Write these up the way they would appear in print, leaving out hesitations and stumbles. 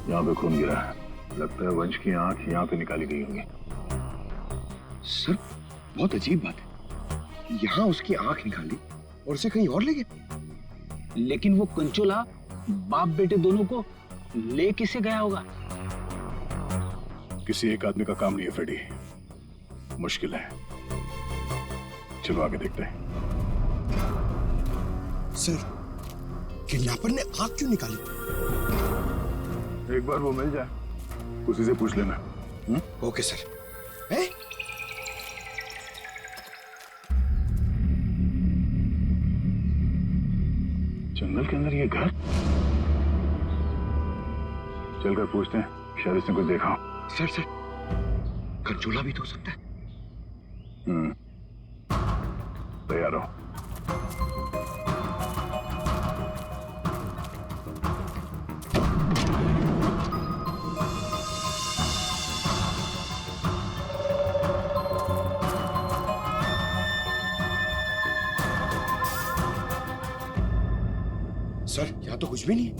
यहाँ पे खून गिरा है, लगता है वंश की आंख यहाँ पे निकाली गई होगी। सर बहुत अजीब बात है, यहाँ उसकी आंख निकाली और उसे कहीं और ले गए। लेकिन वो कंचोला बाप बेटे दोनों को ले किसे गया होगा? किसी एक आदमी का काम नहीं है फ्रेडी, मुश्किल है। चलो आगे देखते हैं। सर किडनैपर ने आंख क्यों निकाली? एक बार वो मिल जाए, उसी से पूछ लेना। Okay sir. जंगल के अंदर ये घर, चलकर पूछते हैं, शायद इसने कुछ देखा हो। सर कंचोला भी तो हो सकता है। तैयार हो? सर यहाँ तो कुछ भी नहीं है।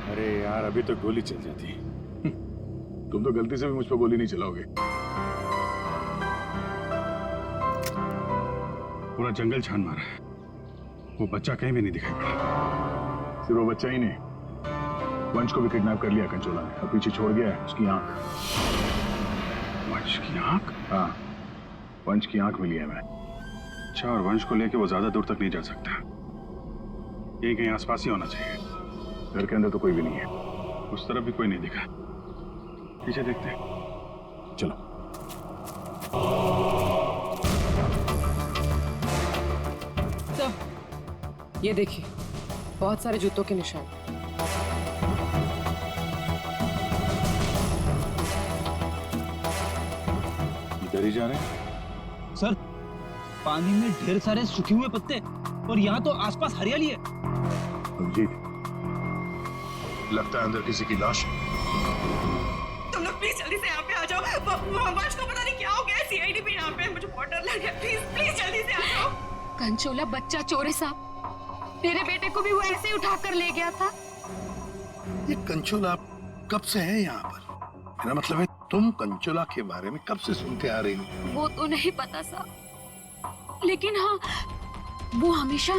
अरे यार, अभी तो गोली चल जाती। तुम तो गलती से भी मुझ पर गोली नहीं चलाओगे। पूरा जंगल छान मारा है, वो बच्चा कहीं भी नहीं दिखाई पड़ा। सिर्फ वो बच्चा ही नहीं, वंश को भी किडनैप कर लिया कंचोला ने, अब पीछे छोड़ गया है उसकी आंख। वंश की आंख? हाँ, वंश की आंख मिली है मैं। अच्छा, और वंश को लेके वो ज्यादा दूर तक नहीं जा सकता, यही कहीं आसपास ही होना चाहिए। घर के अंदर तो कोई भी नहीं है, उस तरफ भी कोई नहीं दिखा। पीछे देखते हैं, चलो। सर ये देखिए, बहुत सारे जूतों के निशान। इधर ही जा रहे हैं। सर पानी में ढेर सारे सूखे हुए पत्ते, और यहाँ तो आसपास हरियाली है। अभिजीत, लगता है अंदर किसी की लाश है। तुम लोग प्लीज जल्दी से यहाँ पे आ जाओ। वंश को पता नहीं क्या हो गया, सीआईडी भी यहाँ पे है, मुझे बहुत डर लग रहा है। प्लीज जल्दी से आ जाओ। कंचोला बच्चा चोर है साहब, मेरे बेटे को भी वो ऐसे ही उठा कर ले गया था। ये कंचोला कब से है यहाँ पर? मेरा मतलब है, तुम कंचोला के बारे में कब से सुनते आ रही हो? वो तो नहीं पता साहब, लेकिन हाँ वो हमेशा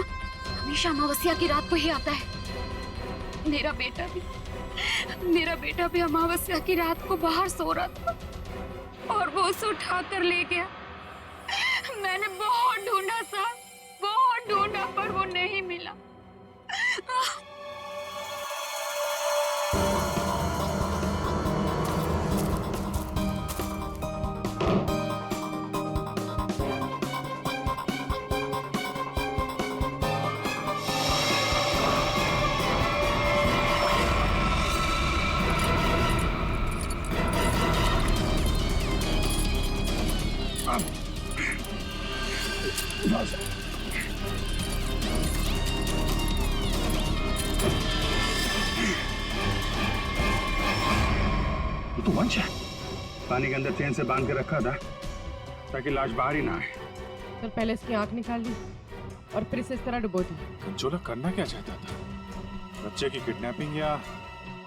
अमावस्या की रात को ही आता है। मेरा बेटा भी अमावस्या की रात को बाहर सो रहा था और वो उसे उठा कर ले गया। मैंने बहुत ढूंढा साहब, बहुत ढूंढा, पर वो नहीं मिला। तो वंश है, पानी के अंदर चेन से बांध के रखा था ताकि लाश बाहर ही ना आए। सर पहले इसकी आंख निकाल ली और फिर इसे इस तरह डुबो दी। कंचोला करना क्या चाहता था? बच्चे की किडनैपिंग या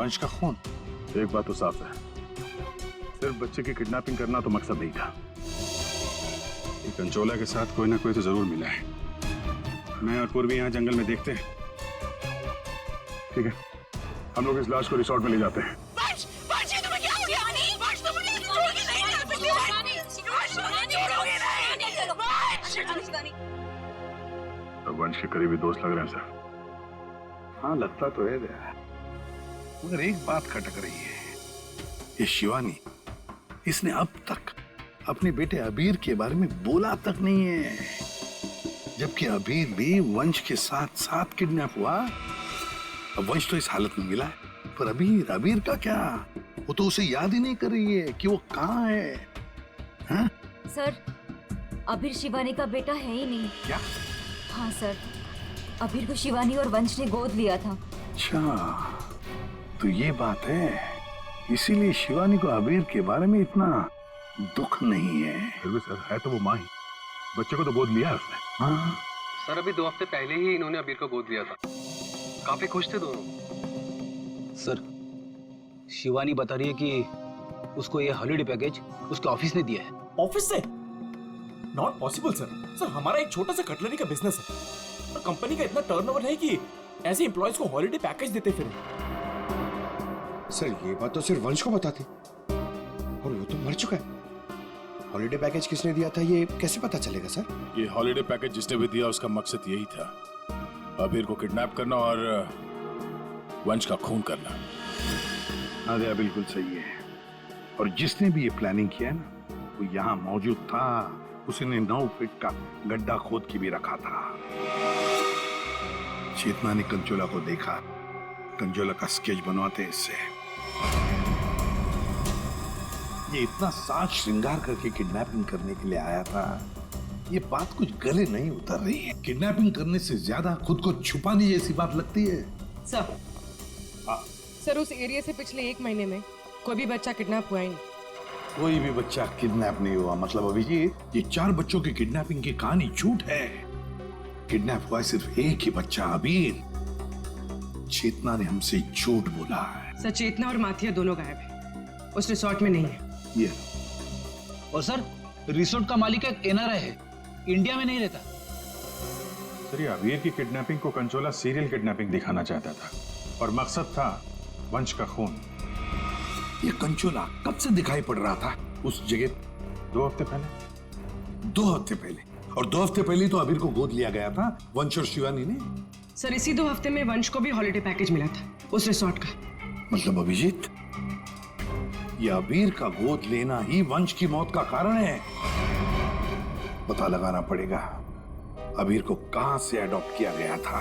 वंश का खून? एक बात तो साफ है, सिर्फ बच्चे की किडनैपिंग करना तो मकसद नहीं था। ये कंचोला के साथ कोई ना कोई तो जरूर मिला है। मैं और पूर्वी यहाँ जंगल में देखते हैं। ठीक है, हम लोग इस लाश को रिसोर्ट में ले जाते हैं। वंश के करीबी दोस्त लग रहे हैं सर। हाँ लगता तो है, मगर एक बात खटक रही है। ये शिवानी, इसने अब तक अपने बेटे अबीर के बारे में बोला तक नहीं है, जबकि अबीर भी वंश के साथ साथ किडनैप हुआ। अब वंश तो इस हालत में मिला है, पर अबीर का क्या? वो तो उसे याद ही नहीं कर रही है कि वो कहाँ है। हाँ? सर अबीर शिवानी का बेटा है ही नहीं। क्या? हाँ सर, अबीर को शिवानी और वंश ने गोद लिया था। अच्छा, तो ये बात है, इसीलिए शिवानी को अबीर के बारे में इतना दुख नहीं है। फिर भी सर, है तो वो माँ ही। बच्चे को तो गोद लिया है उसने। हाँ सर, अभी 2 हफ्ते पहले ही इन्होंने अबीर को गोद लिया था। काफी खुश थे दोनों। सर, शिवानी बता रही है कि उसको ये हॉलिडे पैकेज उसके ऑफिस ने दिया है। ऑफिस से? Not possible sir. सर, हमारा एक छोटा सा कटलरी का बिजनेस है और कंपनी का इतना टर्नओवर है कि ऐसे एम्प्लॉयज को हॉलिडे पैकेज देते फिर। सर ये बात तो सिर्फ वंश को बताते, और वो तो मर चुका है। हॉलिडे पैकेज किसने दिया था ये कैसे पता चलेगा सर? ये हॉलिडे पैकेज जिसने भी दिया उसका मकसद यही था, अबीर को किडनैप करना और वंश का खून करना। नादिया बिल्कुल सही है। और जिसने भी ये प्लानिंग किया है ना, वो यहाँ मौजूद था। उसने 9 फीट का गड्ढा खोद के भी रखा था। चेतना ने कंचोला को देखा, कंचोला का स्केच बनवाते इससे। ये इतना साज श्रृंगार करके किडनैपिंग करने के लिए आया था, ये बात कुछ गले नहीं उतर रही है। किडनैपिंग करने से ज्यादा खुद को छुपाने जैसी बात लगती है। सर, सर उस एरिया से पिछले 1 महीने में कोई भी बच्चा किडनैप हुआ ही नहीं। कोई भी बच्चा किडनैप नहीं हुआ मतलब अभिजीत, ये 4 बच्चों की किडनैपिंग की कहानी झूठ है। किडनैप हुआ सिर्फ एक ही बच्चा, अबीर। चेतना ने हमसे झूठ बोला है। सर, चेतना और माथिया दोनों गायब है, उस रिसोर्ट में नहीं है। ये और सर, रिसोर्ट का मालिक एक एनआरआई है, इंडिया में नहीं रहता। सर, ये अबीर की किडनैपिंग को कंचोला सीरियल किडनैपिंग दिखाना चाहता था और मकसद था वंश का खून। ये कंचोला कब से दिखाई पड़ रहा था उस जगह? 2 हफ्ते पहले। 2 हफ्ते पहले? और 2 हफ्ते पहले तो अबीर को गोद लिया गया था वंश और शिवानी ने। सर, इसी 2 हफ्ते में वंश को भी हॉलिडे पैकेज मिला था उस रिसोर्ट का। मतलब अभिजीत, ये अबीर का गोद लेना ही वंश की मौत का कारण है। पता लगाना पड़ेगा अबीर को कहां से अडॉप्ट किया गया था।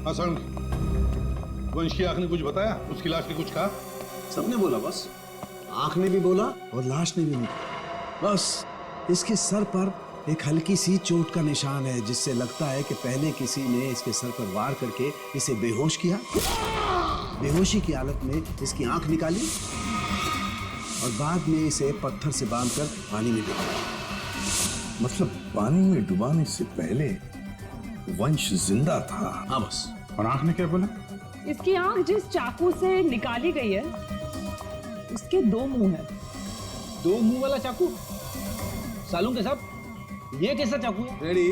हसन, वंश की आंख ने कुछ बताया? उसकी लाश ने कुछ कहा? सबने बोला बस, आंख ने भी बोला और लाश ने भी बोला। बस इसके सर पर एक हल्की सी चोट का निशान है, जिससे लगता है कि पहले किसी ने इसके सर पर वार करके इसे बेहोश किया। बेहोशी की हालत में इसकी आंख निकाली और बाद में इसे पत्थर से बांधकर पानी में डुबाया। मतलब पानी में डुबाने से पहले वंश जिंदा था? हाँ बस। और आंख ने क्या बोला? इसकी आंख जिस चाकू से निकाली गई है उसके 2 मुंह हैं। 2 मुंह वाला चाकू? सालूं के साहब, ये कैसा चाकू है? रेडी,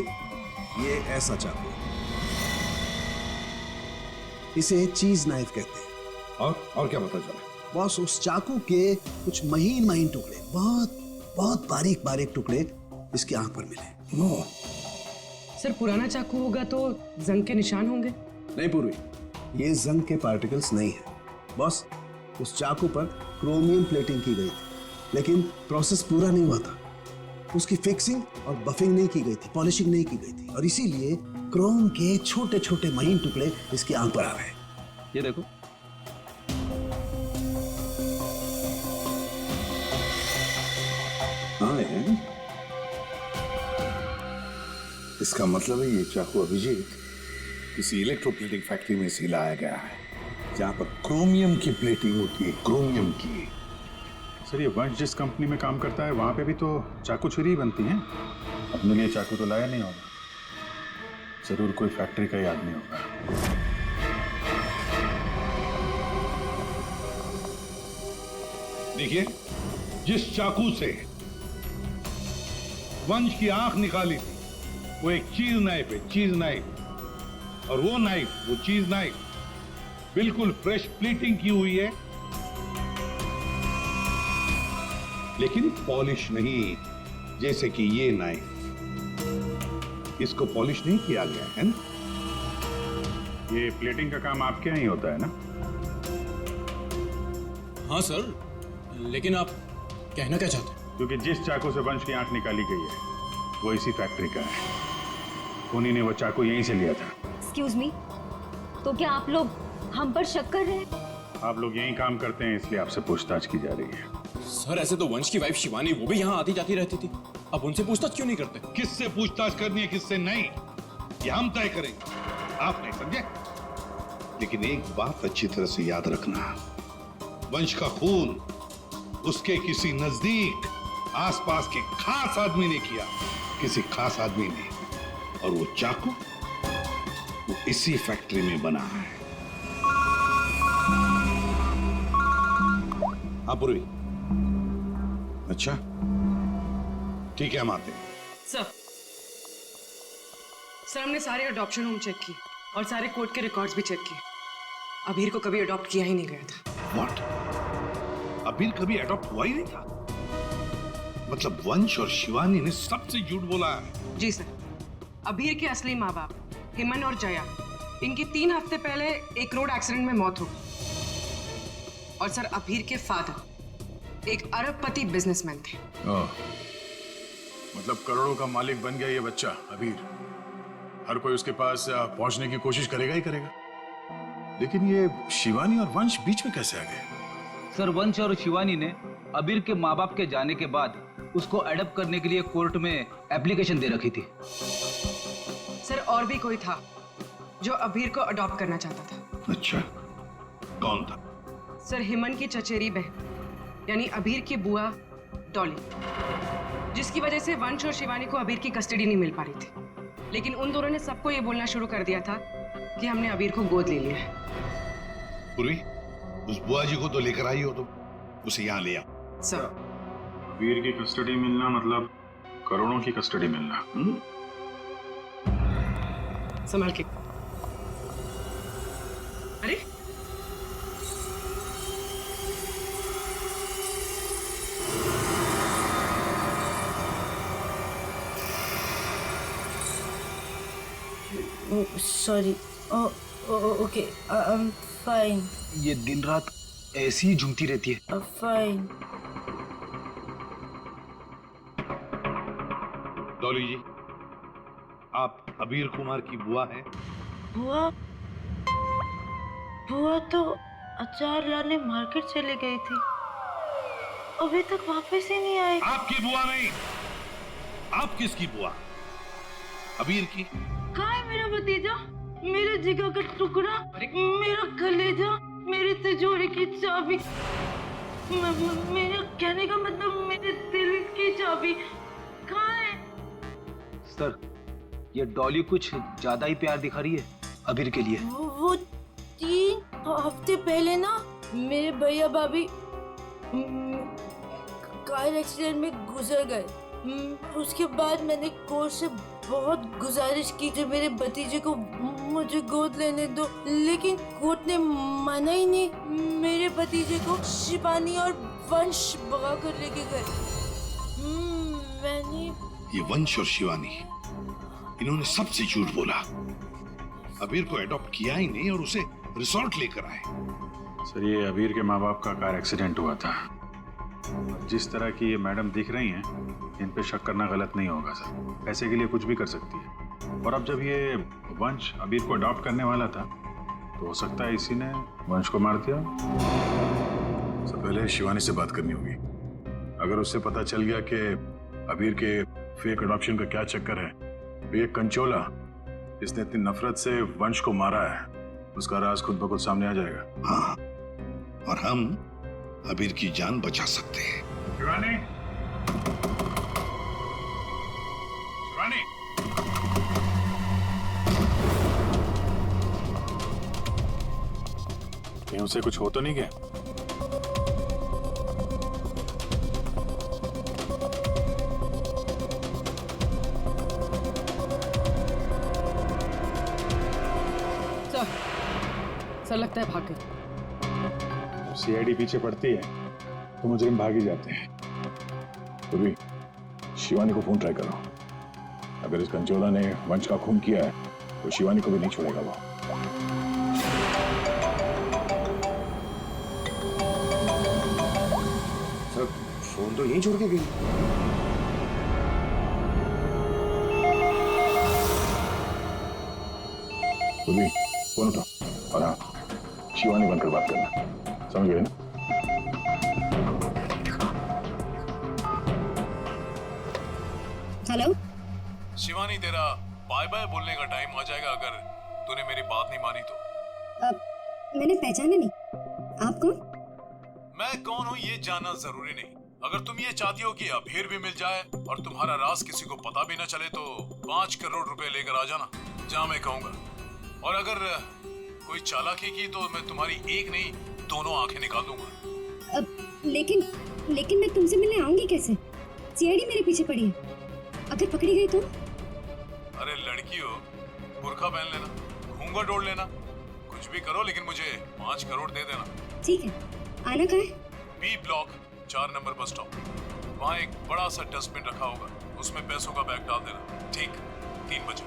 ये ऐसा चाकू है, इसे चीज नाइफ कहते हैं। और क्या पता चला? बॉस, उस चाकू के कुछ महीन महीन टुकड़े, बहुत बहुत बारीक बारीक टुकड़े इसकी आंख पर मिले। नो सर, पुराना चाकू होगा तो जंग के निशान होंगे। नहीं पूर्वी, ये जंग के पार्टिकल्स नहीं है बॉस। उस चाकू पर क्रोमियम प्लेटिंग की गई थी, लेकिन प्रोसेस पूरा नहीं हुआ था। उसकी फिक्सिंग और बफिंग नहीं की गई थी, पॉलिशिंग नहीं की गई थी, और इसीलिए क्रोम के छोटे छोटे महीन टुकड़े इसकी आंख पर आ गए। ये देखो, हाँ है। इसका मतलब है ये चाकू अभिजीत किसी इलेक्ट्रोप्लेटिंग फैक्ट्री में से लाया गया है, जहां पर क्रोमियम की प्लेटिंग होती है, क्रोमियम की। सर, ये वंश जिस कंपनी में काम करता है वहां पे भी तो चाकू छुरी ही बनती हैं। अपने लिए चाकू तो लाया नहीं होगा, जरूर कोई फैक्ट्री का ही आदमी होगा। देखिए, जिस चाकू से वंश की आंख निकाली थी वो एक चीज नाइफ है, चीज नाइफ। और वो नाइफ, वो चीज नाइफ बिल्कुल फ्रेश प्लीटिंग की हुई है, लेकिन पॉलिश नहीं, जैसे कि ये नाइफ। इसको पॉलिश नहीं किया गया है ना? ये प्लेटिंग का काम आपके यहाँ ही होता है ना? हाँ सर, लेकिन आप कहना क्या चाहते हैं? क्योंकि जिस चाकू से वंश की आंख निकाली गई है वो इसी फैक्ट्री का है। उन्हीं ने वो चाकू यहीं से लिया था। एक्सक्यूज मी, तो क्या आप लोग हम पर शक कर रहे हैं? आप लोग यहीं काम करते हैं इसलिए आपसे पूछताछ की जा रही है। सर, ऐसे तो वंश की वाइफ शिवानी वो भी यहाँ आती जाती रहती थी। अब उनसे पूछताछ क्यों नहीं करते? किससे पूछताछ करनी है किससे नहीं ये हम तय करेंगे, आप नहीं समझे। लेकिन एक बात अच्छी तरह से याद रखना, वंश का खून उसके किसी नजदीक आसपास के खास आदमी ने किया, किसी खास आदमी ने, और वो चाकू वो इसी फैक्ट्री में बना है। हाँ पूर्वी, अच्छा ठीक है हम आते हैं। सर हमने सारे अडॉप्शन होम चेक किए और सारे कोर्ट के रिकॉर्ड्स भी चेक किए। अबीर को कभी अडॉप्ट किया ही नहीं गया था। व्हाट? अबीर कभी अडॉप्ट हुआ ही नहीं था? मतलब वंश और शिवानी ने सबसे झूठ बोला है। जी सर, अबीर के असली माँ बाप हेमन और जया, इनकी 3 हफ्ते पहले एक रोड एक्सीडेंट में मौत हो गई। और सर अबीर के फादर एक अरबपति बिजनेसमैन थे। मतलब करोड़ों का मालिक बन गया ये बच्चा अबीर। हर कोई उसके पास पहुंचने की कोशिश करेगा ही करेगा। लेकिन ये शिवानी और वंश बीच में कैसे आ गए? सर वंश और शिवानी ने अबीर के माँ बाप के जाने के बाद उसको अडॉप्ट करने के लिए कोर्ट में एप्लीकेशन दे रखी थी। सर और भी कोई था जो अबीर को अडॉप्ट करना चाहता था। अच्छा, कौन था? सर हेमन की चचेरी बहन यानी अबीर की बुआ डॉली, जिसकी वजह से वंश और शिवानी को अबीर की कस्टडी नहीं मिल पा रही थी। लेकिन उन दोनों ने सबको ये बोलना शुरू कर दिया था कि हमने अबीर को गोद ले लिया है। पूर्वी, उस बुआ जी को तो लेकर आई हो तुम, उसे यहाँ ले आओ। सर अबीर की कस्टडी मिलना मतलब करोड़ों की कस्टडी मिलना। संभाल के। अरे sorry, okay, I am fine. ये दिन रात ऐसी ही झूमती रहती है। फाइन। डॉली जी, आप अबीर कुमार की बुआ हैं? बुआ? बुआ तो अचार लाने मार्केट चली गई थी, अभी तक वापस ही नहीं आई। आपकी बुआ नहीं, आप किसकी बुआ? अबीर की? कहाँ है मेरा भतीजा, मेरे जिगर का टुकड़ा, मेरा कलेजा, मेरी तिजोरी की चाबी, मेरा कहने का मतलब मेरे दिल की चाबी कहाँ है? सर ये डॉली कुछ ज्यादा ही प्यार दिखा रही है अबीर के लिए। वो 3 हफ्ते पहले ना मेरे भैया भाभी कार एक्सीडेंट में गुजर गए। उसके बाद मैंने कोर्ट से बहुत गुजारिश की कि मेरे भतीजे को मुझे गोद लेने दो, लेकिन कोर्ट ने माना ही नहीं। मेरे भतीजे को शिवानी और वंश भगा कर लेके गए। मैंने ये वंश और शिवानी, इन्होंने सबसे झूठ बोला। अबीर को एडॉप्ट किया ही नहीं और उसे रिसोर्ट लेकर आए। सर ये अबीर के माँ बाप का कार एक्सीडेंट हुआ था। जिस तरह की ये मैडम दिख रही हैं, इन पे शक करना गलत नहीं होगा सर। पैसे के लिए कुछ भी कर सकती है। और अब जब ये वंश अबीर को अडॉप्ट करने वाला था तो हो सकता है इसी ने वंश को मार दिया। सबसे पहले शिवानी से बात करनी होगी। अगर उससे पता चल गया कि अबीर के फेक अडॉप्शन का क्या चक्कर है, तो ये कंचोला इसने इतनी नफरत से वंश को मारा है, उसका राज खुद ब खुद सामने आ जाएगा। हाँ, और हम अबीर की जान बचा सकते हैं। शिवानी, शिवानी, कहीं उसे कुछ हो तो नहीं गया? सर लगता है भाग गई। सीआईडी पीछे पड़ती है तो मुजरिम भाग ही जाते हैं। तो भी शिवानी को फोन ट्राई करो। अगर इस कंचोला ने वंश का खून किया है तो शिवानी को भी नहीं छोड़ेगा वो। सर फोन तो यहीं छोड़ के गई। तो भी फोन उठा और हाँ, शिवानी बनकर बात करना, समझ गए ना? हेलो शिवानी, तेरा बाय बाय बोलने का टाइम आ जाएगा अगर तूने मेरी बात नहीं मानी तो। मैंने पहचाना नहीं, आप कौन? मैं कौन हूँ ये जानना जरूरी नहीं। अगर तुम ये चाहती हो कि अभीर भी मिल जाए और तुम्हारा राज किसी को पता भी ना चले तो 5 करोड़ रुपए लेकर आ जाना, जहाँ मैं कहूँगा। और अगर कोई चालाकी की तो मैं तुम्हारी एक नहीं 2 आंखें निकाल दूंगा। लेकिन मैं तुमसे मिलने आऊंगी कैसे? सीआईडी मेरे पीछे पड़ी है, अगर पकड़ी गई तो? अरे लड़की हो, बुर्खा पहन लेना, घूंघट ओढ़ लेना, कुछ भी करो लेकिन मुझे 5 करोड़ दे देना। ठीक है, आना कहाँ है? B block 4 number bus stop. वहाँ एक बड़ा सा डस्टबिन रखा होगा, उसमें पैसों का बैग डाल देना। ठीक 3 बजे।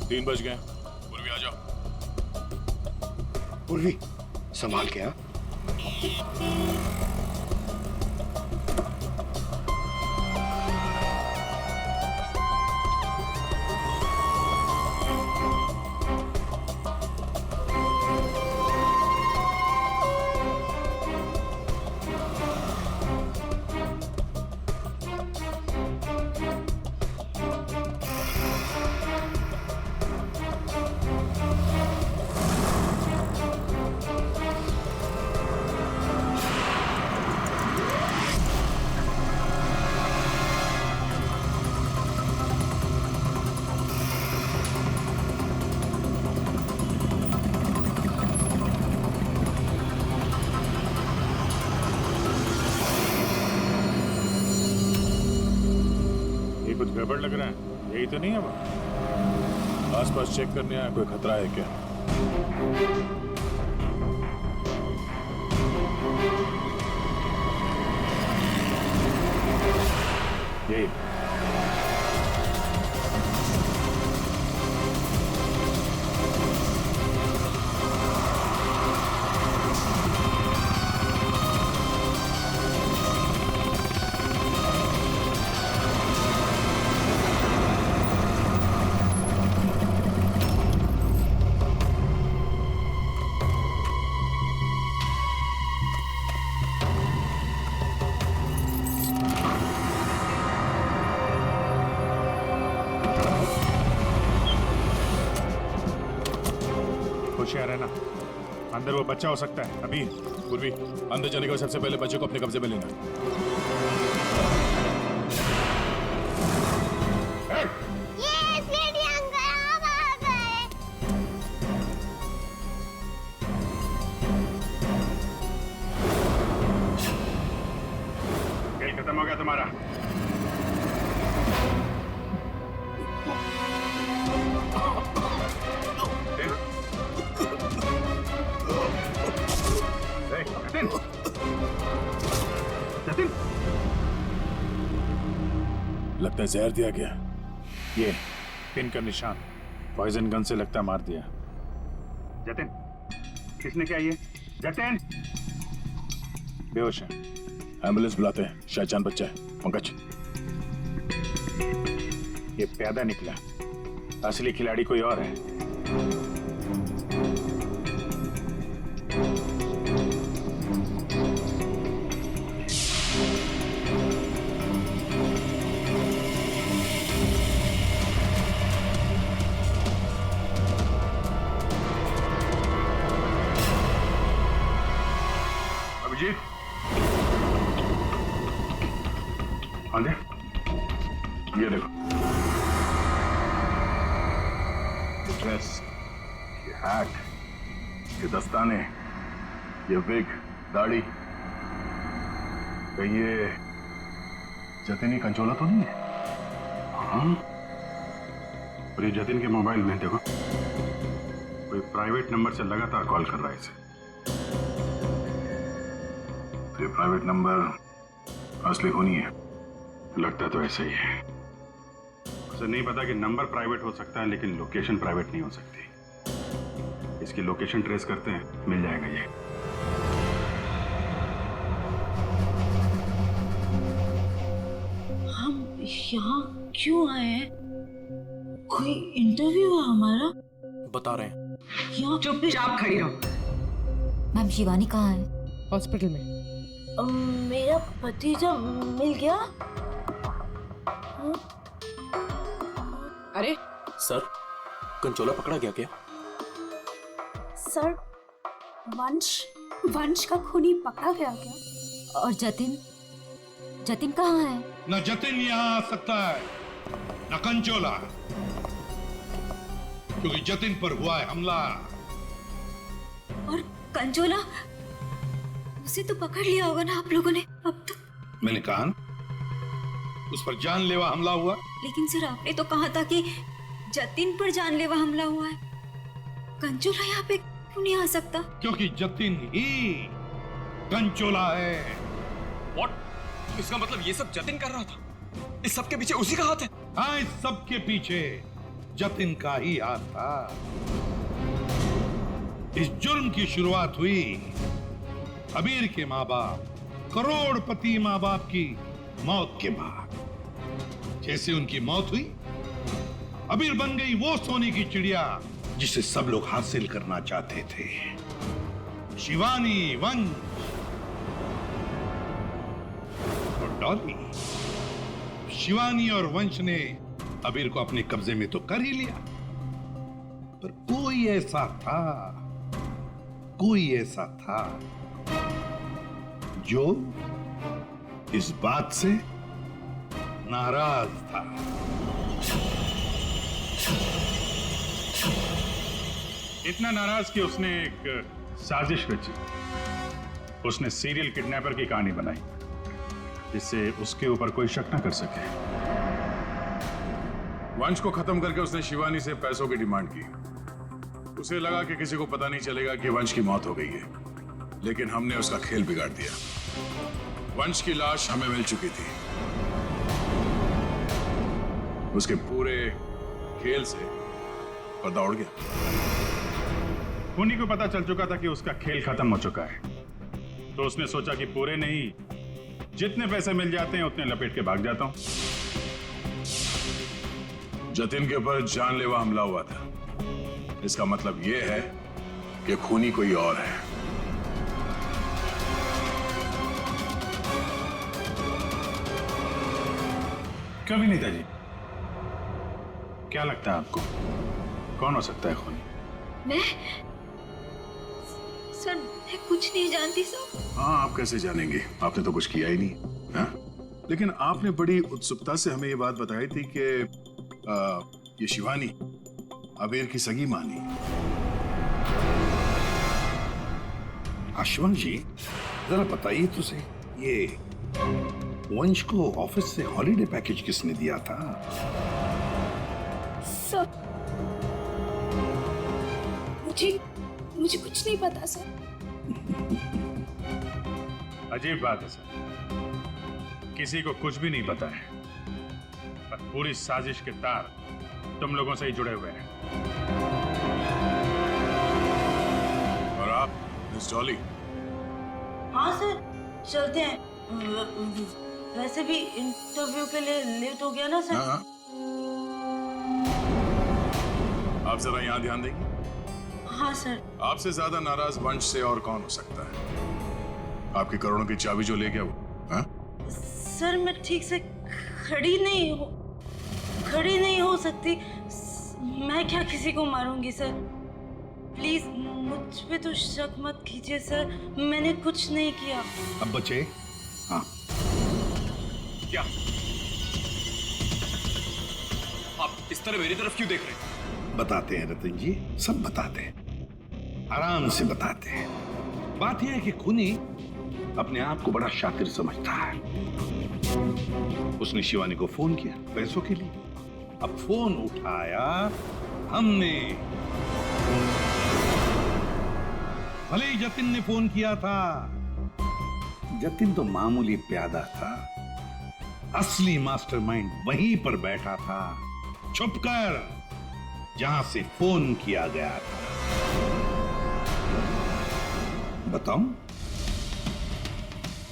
3 बज गए। पूर्वी आ जाओ। पूर्वी संभाल के। कुछ गड़बड़ लग रहा है, यही तो नहीं है वो? आसपास चेक करने आया, कोई खतरा है क्या? यही होशियार है ना, अंदर वो बच्चा हो सकता है। अभी पूर्वी, अंदर जाने का सबसे पहले बच्चे को अपने कब्जे में लेना। खेल खत्म हो गया तुम्हारा। जतिन, लगता है जहर दिया गया। ये पिन का निशान पॉइजन गन से लगता मार दिया। जतिन, किसने क्या ये? जतिन बेहोश है। एम्बुलेंस बुलाते हैं, शायद जान बच्चा है। पंकज, ये प्यादा निकला, असली खिलाड़ी कोई और है। अभिजीत, आंधे, ये देखो, ये ड्रेस, ये हैट, ये दस्ताने, ये विग, दाढ़ी, कहीं ये जतिन कंचोला तो नहीं है? हाँ, और ये जतिन के मोबाइल में देखो, कोई प्राइवेट नंबर से लगातार कॉल कर रहा है इसे। तो ये प्राइवेट नंबर असली होनी है, लगता तो ऐसा ही है। उसे नहीं पता कि नंबर प्राइवेट हो सकता है लेकिन लोकेशन प्राइवेट नहीं हो सकती। इसकी लोकेशन ट्रेस करते हैं, मिल जाएगा ये। हम यहाँ क्यों आए हैं? कोई इंटरव्यू है हमारा? बता रहे हैं। चुपचाप खड़ी रहो। मैम शिवानी कहाँ है? हॉस्पिटल में। मेरा भतीजा मिल गया? अरे सर, कंचोला पकड़ा गया क्या? सर, वंश का खूनी पकड़ा गया क्या? और जतिन कहाँ है? न जतिन यहाँ आ सकता है न कंचोला, क्योंकि जतिन पर हुआ है हमला। और कंचोला, उसे तो पकड़ लिया होगा ना आप लोगों ने अब तक? मैंने कहा ना, उस पर जानलेवा हमला हुआ। लेकिन सर आपने तो कहा था कि जतिन पर जानलेवा हमला हुआ है। कंचोला यहाँ पे क्यों नहीं आ सकता? क्योंकि जतिन ही कंचोला है। What? इसका मतलब ये सब जतिन कर रहा था? इस सब के पीछे उसी का हाथ है? हाँ, इस सब के पीछे जतिन का ही हाथ था। इस जुर्म की शुरुआत हुई अबीर के माँ बाप, करोड़पति माँ बाप की मौत के बाद। जैसे उनकी मौत हुई, अबीर बन गई वो सोने की चिड़िया जिसे सब लोग हासिल करना चाहते थे, शिवानी, वंश और डॉली। शिवानी और वंश ने अबीर को अपने कब्जे में तो कर ही लिया, पर कोई ऐसा था जो इस बात से नाराज था। इतना नाराज कि उसने एक साजिश रची। उसने सीरियल किडनैपर की कहानी बनाई जिससे उसके ऊपर कोई शक न कर सके। वंश को खत्म करके उसने शिवानी से पैसों की डिमांड की। उसे लगा कि किसी को पता नहीं चलेगा कि वंश की मौत हो गई है, लेकिन हमने उसका खेल बिगाड़ दिया। वंश की लाश हमें मिल चुकी थी। उसके पूरे खेल से पर्दा उड़ गया। खूनी को पता चल चुका था कि उसका खेल खत्म हो चुका है, तो उसने सोचा कि पूरे नहीं, जितने पैसे मिल जाते हैं उतने लपेट के भाग जाता हूं। जतिन के ऊपर जानलेवा हमला हुआ था। इसका मतलब यह है कि खूनी कोई और है। क्यों भी नेताजी, क्या लगता है आपको कौन हो सकता है खूनी? मैं कुछ नहीं जानती सर। हाँ, आप कैसे जानेंगे? आपने तो कुछ किया ही नहीं। हाँ? लेकिन आपने बड़ी उत्सुकता से हमें ये बात बताई थी कि ये शिवानी अबीर की सगी मानी। अश्वंत जी, जरा बताइए तो सही, ये वंश को ऑफिस से हॉलिडे पैकेज किसने दिया था? सर, मुझे कुछ नहीं पता सर। अजीब बात है सर, किसी को कुछ भी नहीं पता है, पर पूरी साजिश के तार तुम लोगों से ही जुड़े हुए हैं। और आप मिस डॉली? हाँ सर, चलते हैं। वैसे भी इंटरव्यू के लिए लेट हो गया ना सर। हाँ। आप जरा यहाँ ध्यान देंगे? हाँ सर। आपसे ज्यादा नाराज वंश से और कौन हो सकता है? आपकी करोड़ों की चाबी जो ले गया वो। हाँ? सर, मैं ठीक से खड़ी नहीं हो सकती। मैं क्या किसी को मारूंगी सर? प्लीज मुझ पे तो शक मत कीजिए सर, मैंने कुछ नहीं किया। अब बचे? हाँ। क्या आप इस तरह मेरी तरफ क्यों देख रहे हैं? बताते हैं रतन जी, सब बताते हैं, आराम से बताते हैं। बात यह है कि खूनी अपने आप को बड़ा शातिर समझता है। उसने शिवानी को फोन किया पैसों के लिए। अब फोन उठाया हमने। भले ही जतिन ने फोन किया था, जतिन तो मामूली प्यादा था, असली मास्टरमाइंड वहीं पर बैठा था, छुपकर, जहां से फोन किया गया था। बताऊं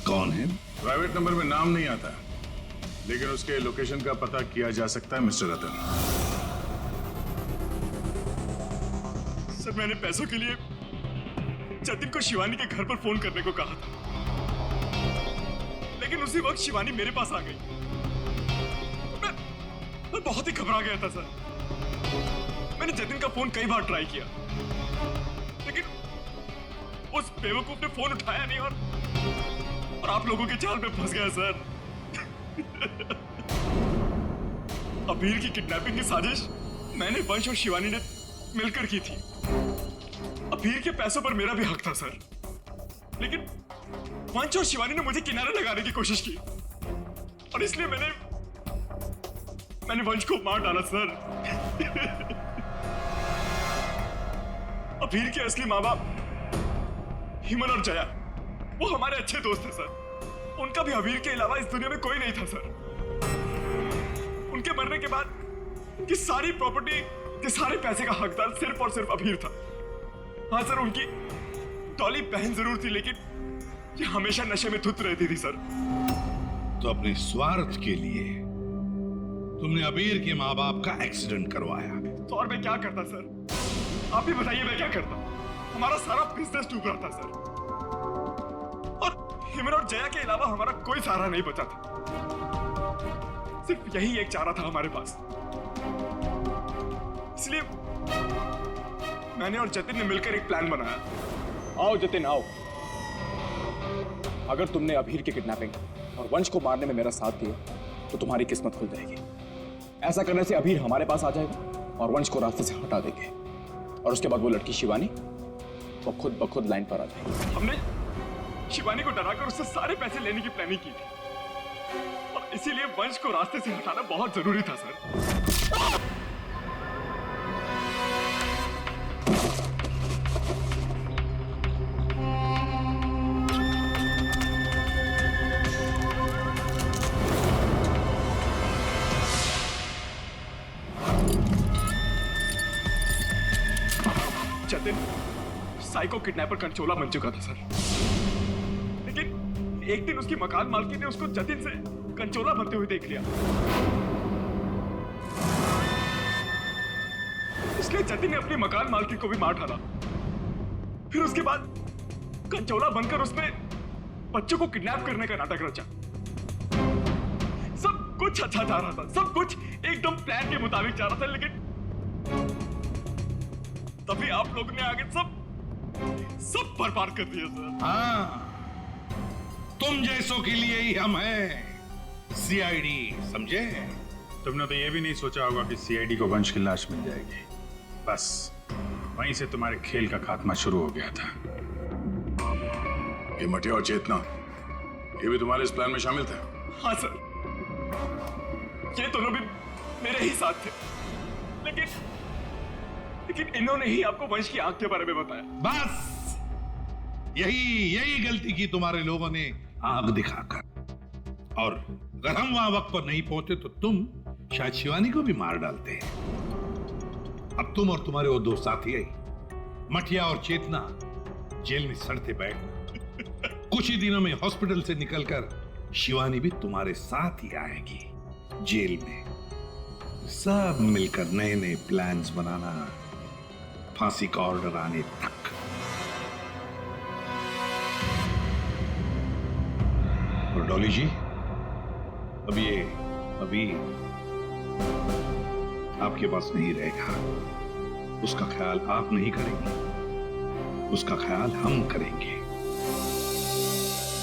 कौन है? प्राइवेट नंबर में नाम नहीं आता, लेकिन उसके लोकेशन का पता किया जा सकता है मिस्टर रतन। सर, मैंने पैसों के लिए जतिन को शिवानी के घर पर फोन करने को कहा था, लेकिन उसी वक्त शिवानी मेरे पास आ गई। मैं बहुत ही घबरा गया था सर। मैंने जतिन का फोन कई बार ट्राई किया, लेकिन उस बेवकूफ ने फोन उठाया नहीं और आप लोगों के जाल में फंस गया सर। अबीर की किडनैपिंग की साजिश मैंने, वंश और शिवानी ने मिलकर की थी। अबीर के पैसों पर मेरा भी हक था सर, लेकिन वंश और शिवानी ने मुझे किनारे लगाने की कोशिश की और इसलिए मैंने वंश को मार डाला सर। अबीर के असली माँ बाप हिमन और जया, वो हमारे अच्छे दोस्त थे सर। उनका भी अबीर के अलावा इस दुनिया में कोई नहीं था सर। उनके मरने के बाद उनकी सारी प्रॉपर्टी के सारे पैसे का हकदार सिर्फ और सिर्फ अबीर था। हाँ सर, उनकी डॉली बहन जरूर थी, लेकिन ये हमेशा नशे में धुत रहती थी सर। तो अपने स्वार्थ के लिए तुमने अबीर के माँ बाप का एक्सीडेंट करवाया। तो और मैं क्या करता सर? आप ही बताइए, मैं क्या करता? हमारा सारा बिजनेस डूब रहा था सर, और हिमन और जया के अलावा हमारा कोई सहारा नहीं बचा था। सिर्फ यही एक चारा था हमारे पास। इसलिए मैंने और जतिन ने मिलकर एक प्लान बनाया। आओ जतिन आओ। अगर तुमने अबीर की किडनैपिंग और वंश को मारने में मेरा साथ दिया तो तुम्हारी किस्मत खुल जाएगी। ऐसा करने से अबीर हमारे पास आ जाएगा और वंश को रास्ते से हटा देंगे, और उसके बाद वो लड़की शिवानी वो खुद ब खुद लाइन पर आ जाएगी। हमने शिवानी को डराकर उससे सारे पैसे लेने की प्लानिंग की थी, और इसीलिए वंश को रास्ते से हटाना बहुत जरूरी था सर। जतिन साइको किडनैपर कंचोला बन चुका था सर, लेकिन एक दिन उसकी मकान मालकी ने उसको जतिन से कंचोला बनते हुए देख लिया। इसलिए जतिन ने अपनी मकान मालकी को भी मार डाला। फिर उसके बाद कंचोला बनकर उसने बच्चों को किडनैप करने का नाटक रचा। सब कुछ अच्छा जा रहा था, सब कुछ एकदम प्लान के मुताबिक जा रहा था, लेकिन तभी आप लोगों ने आगे सब बर्बाद कर दिया सर। हाँ, तुम जैसों के लिए ही हम हैं सीआईडी, समझे? तुमने तो ये भी नहीं सोचा होगा कि सीआईडी को वंश की लाश मिल जाएगी। बस वहीं से तुम्हारे खेल का खात्मा शुरू हो गया था। ये मटिया और चेतना, ये भी तुम्हारे इस प्लान में शामिल थे? हाँ सर, ये दोनों भी मेरे ही साथ थे, लेकिन इन्होंने ही आपको वंश की आंख के बारे में बताया। बस यही गलती की तुम्हारे लोगों ने, आग दिखाकर। और अगर हम वहां वक्त पर नहीं पहुंचे तो तुम शायद शिवानी को भी मार डालते। अब तुम और तुम्हारे वो दो साथी मटिया और चेतना जेल में सड़ते बैठना। कुछ ही दिनों में हॉस्पिटल से निकलकर शिवानी भी तुम्हारे साथ ही आएगी जेल में। सब मिलकर नए नए प्लान्स बनाना, फांसी का ऑर्डर आने तक। और डॉली जी, अभी आपके पास नहीं रहेगा। उसका ख्याल आप नहीं करेंगे, उसका ख्याल हम करेंगे।